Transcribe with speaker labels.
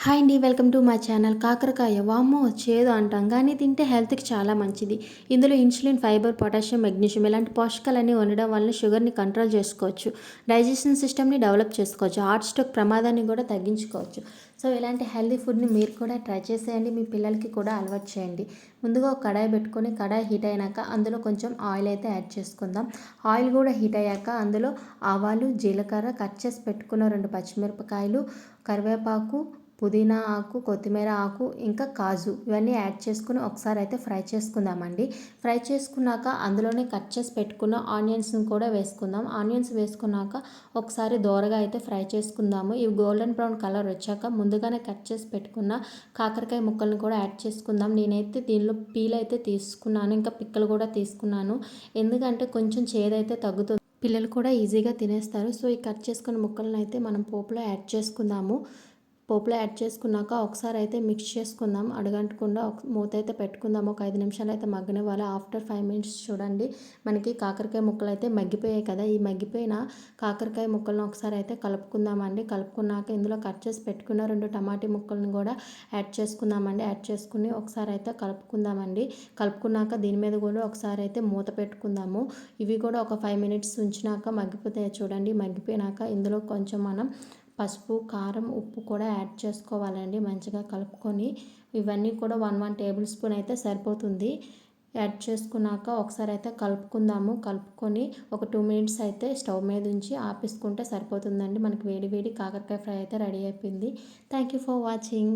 Speaker 1: Hi అండి. Welcome to my channel. కాకరకాయ వామ్మో చేదు అంటాం కానీ తింటే హెల్త్కి చాలా మంచిది. ఇందులో ఇన్సులిన్, ఫైబర్, పొటాషియం, మెగ్నీషియం ఇలాంటి పోషకాలన్నీ ఉండడం వల్ల షుగర్ని కంట్రోల్ చేసుకోవచ్చు. డైజెషన్ సిస్టమ్ని డెవలప్ చేసుకోవచ్చు. హార్ట్ స్ట్రోక్ ప్రమాదాన్ని కూడా తగ్గించుకోవచ్చు. సో ఇలాంటి హెల్తీ ఫుడ్ని మీరు కూడా ట్రై చేసేయండి. మీ పిల్లలకి కూడా అలవాటు చేయండి. ముందుగా ఒక కడాయి పెట్టుకొని కడాయి హీట్ అయినాక అందులో కొంచెం ఆయిల్ అయితే యాడ్ చేసుకుందాం. ఆయిల్ కూడా హీట్ అయ్యాక అందులో ఆవాలు, జీలకర్ర, కట్ చేసి పెట్టుకున్న 2 పచ్చిమిరపకాయలు, కరివేపాకు, పుదీనా ఆకు, కొత్తిమీర ఆకు, ఇంకా కాజు ఇవన్నీ యాడ్ చేసుకుని ఒకసారి అయితే ఫ్రై చేసుకుందామండి. ఫ్రై చేసుకున్నాక అందులోనే కట్ చేసి పెట్టుకున్న ఆనియన్స్ని కూడా వేసుకుందాం. ఆనియన్స్ వేసుకున్నాక ఒకసారి దోరగా అయితే ఫ్రై చేసుకుందాము. ఇవి గోల్డెన్ బ్రౌన్ కలర్ వచ్చాక ముందుగానే కట్ చేసి పెట్టుకున్న కాకరకాయ ముక్కల్ని కూడా యాడ్ చేసుకుందాం. నేనైతే దీనిలో పీల్ అయితే తీసుకున్నాను, ఇంకా పిక్కలు కూడా తీసుకున్నాను. ఎందుకంటే కొంచెం చేదైతే తగ్గుతుంది, పిల్లలు కూడా ఈజీగా తినేస్తారు. సో ఈ కట్ చేసుకున్న ముక్కలను అయితే మనం పోపులో యాడ్ చేసుకుందాము. పోపులో యాడ్ చేసుకున్నాక ఒకసారి అయితే మిక్స్ చేసుకుందాం. అడుగంటకుండా మూత అయితే పెట్టుకుందాం. ఒక 5 నిమిషాలు అయితే మగ్గనివ్వాలి. ఆఫ్టర్ 5 మినిట్స్ చూడండి మనకి కాకరకాయ ముక్కలు అయితే మగ్గిపోయాయి కదా. ఈ మగ్గిపోయిన కాకరకాయ ముక్కలను ఒకసారి అయితే కలుపుకుందామండి. కలుపుకున్నాక ఇందులో కట్ చేసి పెట్టుకున్న 2 టమాటీ ముక్కలను కూడా యాడ్ చేసుకుందామండి. యాడ్ చేసుకుని ఒకసారి అయితే కలుపుకుందామండి. కలుపుకున్నాక దీని మీద కూడా ఒకసారి అయితే మూత పెట్టుకుందాము. ఇవి కూడా ఒక 5 మినిట్స్ ఉంచినాక మగ్గిపోతాయి చూడండి. మగ్గిపోయినాక ఇందులో కొంచెం మనం పసుపు, కారం, ఉప్పు కూడా యాడ్ చేసుకోవాలండి. మంచిగా కలుపుకొని ఇవన్నీ కూడా 1 టేబుల్ స్పూన్ అయితే సరిపోతుంది. యాడ్ చేసుకున్నాక ఒకసారి అయితే కలుపుకుందాము. కలుపుకొని ఒక 2 మినిట్స్ అయితే స్టవ్ మీద ఉంచి ఆపేసుకుంటే సరిపోతుందండి. మనకి వేడి వేడి కాకరకాయ ఫ్రై అయితే రెడీ అయిపోయింది. Thank you for watching.